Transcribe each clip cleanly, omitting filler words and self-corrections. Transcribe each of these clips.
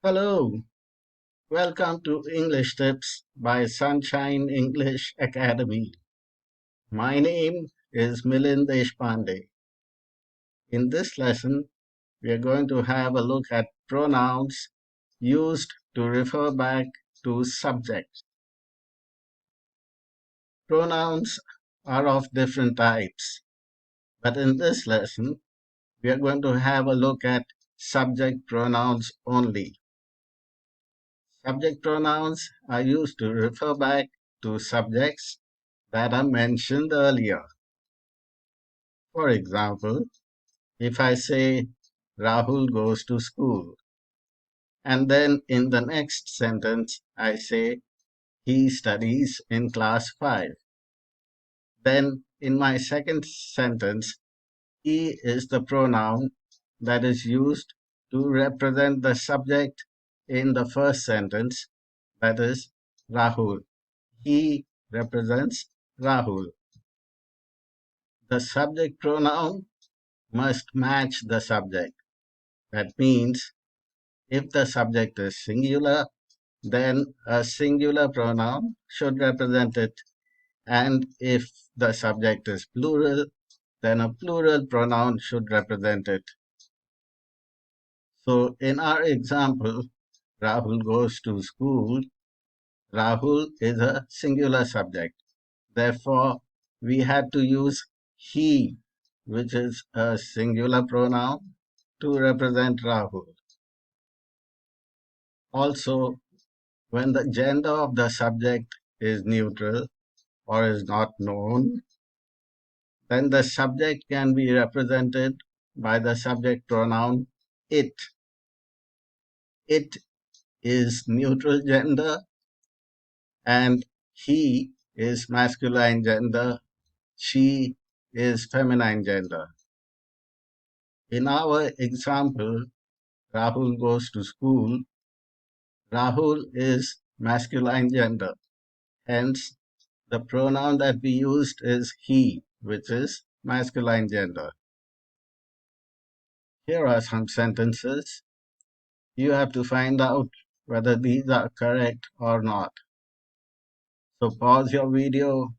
Hello, welcome to English Tips by Sunshine English Academy. My name is Milind Deshpande. In this lesson, we are going to have a look at pronouns used to refer back to subjects. Pronouns are of different types, but in this lesson, we are going to have a look at subject pronouns only. Subject pronouns are used to refer back to subjects that are mentioned earlier. For example, if I say Rahul goes to school, and then in the next sentence I say he studies in class 5, then in my second sentence, he is the pronoun that is used to represent the subject in the first sentence, that is Rahul. He represents Rahul. The subject pronoun must match the subject. That means if the subject is singular, then a singular pronoun should represent it. And if the subject is plural, then a plural pronoun should represent it. So in our example, Rahul goes to school. Rahul is a singular subject. Therefore, we had to use he, which is a singular pronoun, to represent Rahul. Also, when the gender of the subject is neutral or is not known, then the subject can be represented by the subject pronoun it. It is neutral gender and he is masculine gender, she is feminine gender. In our example, Rahul goes to school. Rahul is masculine gender. Hence, the pronoun that we used is he, which is masculine gender. Here are some sentences. You have to find out whether these are correct or not. So pause your video,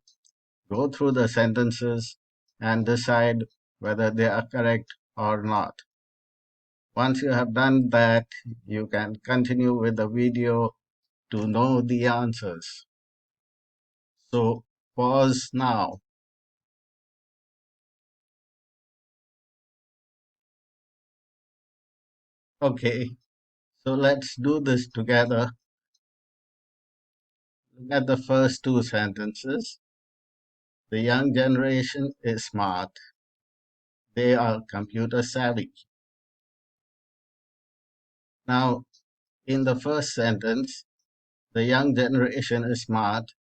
go through the sentences, and decide whether they are correct or not. Once you have done that, you can continue with the video to know the answers. So pause now. Okay, so let's do this together. Look at the first two sentences. The young generation is smart. They are computer savvy. Now, in the first sentence, the young generation is smart.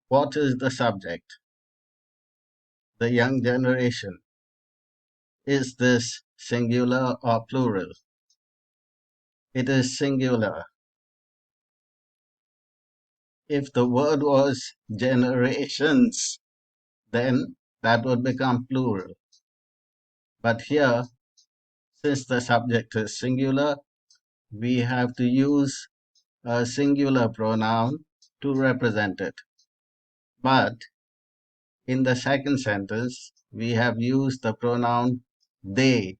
What is the subject? The young generation. Is this singular or plural? It is singular. If the word was generations, then that would become plural. But here, since the subject is singular, we have to use a singular pronoun to represent it. But in the second sentence, we have used the pronoun they,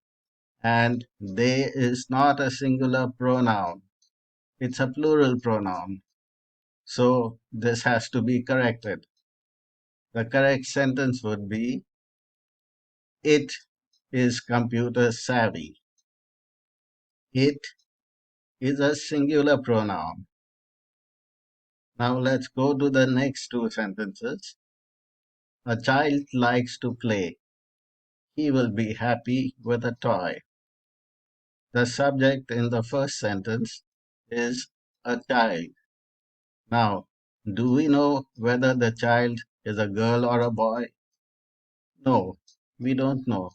and they is not a singular pronoun. It's a plural pronoun. So this has to be corrected. The correct sentence would be, it is computer savvy. It is a singular pronoun. Now let's go to the next two sentences. A child likes to play. He will be happy with a toy. The subject in the first sentence is a child. Now, do we know whether the child is a girl or a boy? No, we don't know.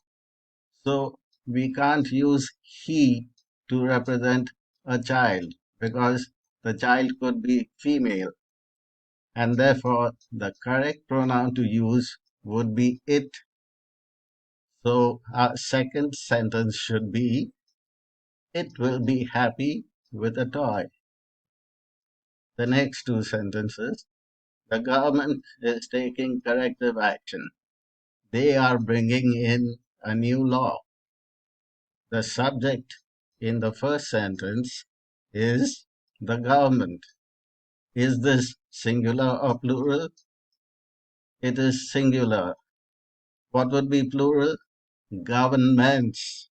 So we can't use he to represent a child because the child could be female, and therefore the correct pronoun to use would be it. So our second sentence should be, It will be happy with a toy. The next two sentences, the government is taking corrective action. They are bringing in a new law. The subject in the first sentence is the government. Is this singular or plural? It is singular. What would be plural? Governments.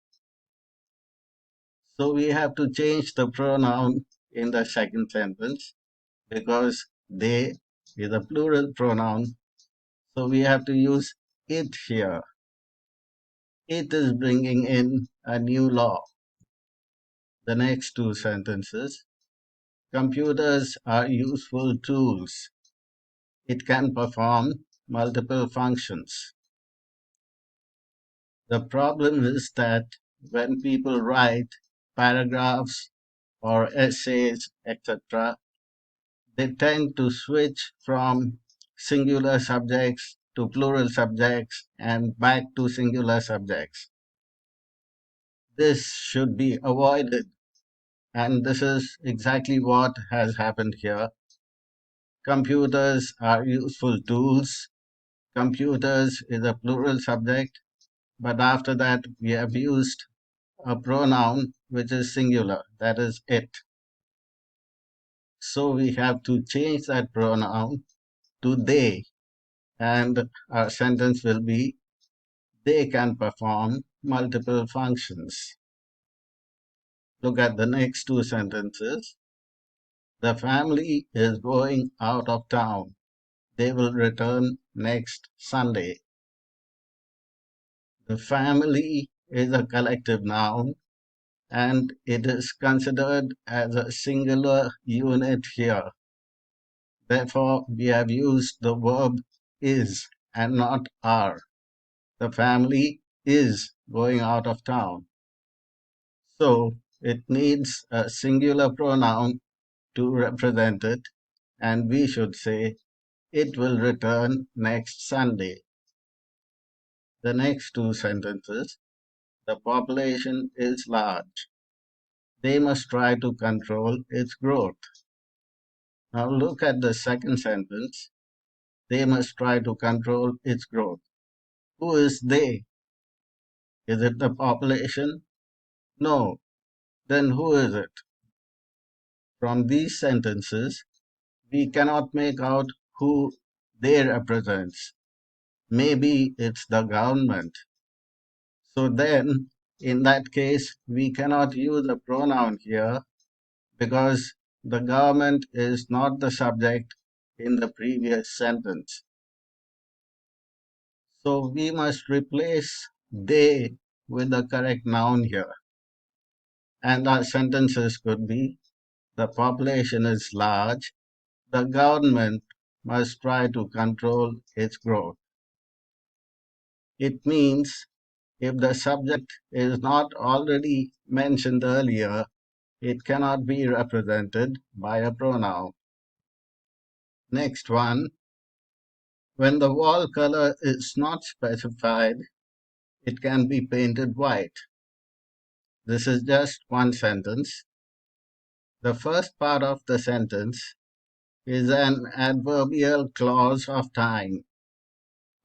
So we have to change the pronoun in the second sentence because they is a plural pronoun. So we have to use it here. It is bringing in a new law. The next two sentences. Computers are useful tools. It can perform multiple functions. The problem is that when people write paragraphs or essays, etc., they tend to switch from singular subjects to plural subjects and back to singular subjects. This should be avoided, and this is exactly what has happened here. Computers are useful tools. Computers is a plural subject, but after that we have used a pronoun which is singular, that is it. So we have to change that pronoun to they, and our sentence will be they can perform multiple functions. Look at the next two sentences. The family is going out of town. They will return next Sunday. The family is a collective noun and it is considered as a singular unit here. Therefore, we have used the verb is and not are. The family is going out of town. So it needs a singular pronoun to represent it, and we should say it will return next Sunday. The next two sentences, the population is large. They must try to control its growth. Now look at the second sentence. They must try to control its growth. Who is they? Is it the population? No. Then who is it? From these sentences, we cannot make out who they represents. Maybe it's the government. So then, in that case, we cannot use a pronoun here because the government is not the subject in the previous sentence. So we must replace they with the correct noun here. And our sentences could be the population is large, the government must try to control its growth. It means if the subject is not already mentioned earlier, it cannot be represented by a pronoun. Next one, when the wall color is not specified, it can be painted white. This is just one sentence. The first part of the sentence is an adverbial clause of time.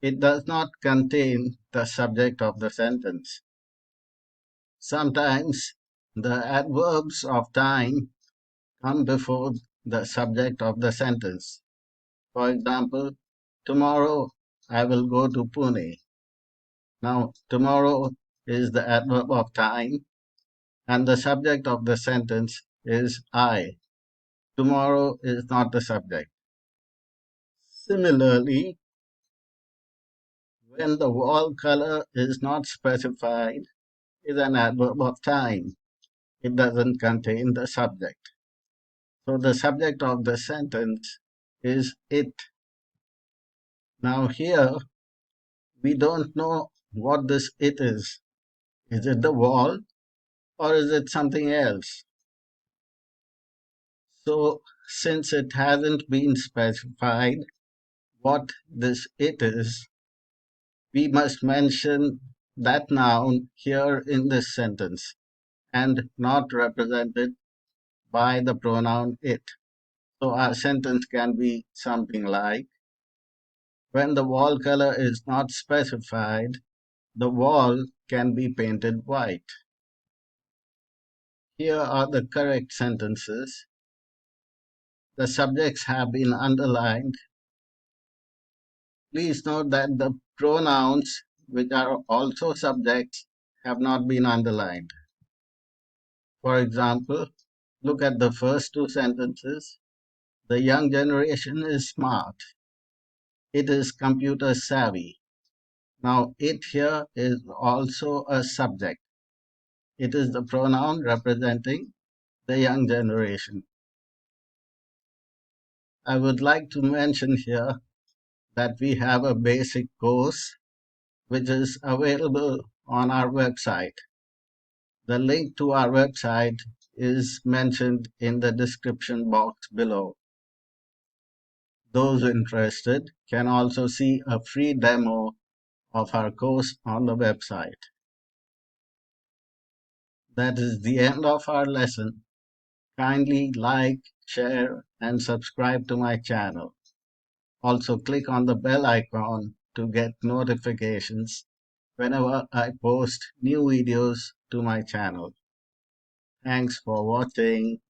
It does not contain the subject of the sentence. Sometimes the adverbs of time come before the subject of the sentence. For example, tomorrow I will go to Pune. Now, tomorrow is the adverb of time, and the subject of the sentence is I. Tomorrow is not the subject. Similarly, when the wall color is not specified, is an adverb of time. It doesn't contain the subject. So the subject of the sentence is it. Now here, we don't know what this it is. Is it the wall or is it something else? So since it hasn't been specified what this it is, we must mention that noun here in this sentence. and not represented by the pronoun it. So our sentence can be something like, when the wall color is not specified, the wall can be painted white. Here are the correct sentences. The subjects have been underlined. Please note that the pronouns, which are also subjects, have not been underlined. For example, look at the first two sentences. The young generation is smart. It is computer savvy. Now, it here is also a subject. It is the pronoun representing the young generation. I would like to mention here that we have a basic course which is available on our website. The link to our website is mentioned in the description box below. Those interested can also see a free demo of our course on the website. That is the end of our lesson. Kindly like, share, and subscribe to my channel. Also, click on the bell icon to get notifications whenever I post new videos to my channel. Thanks for watching.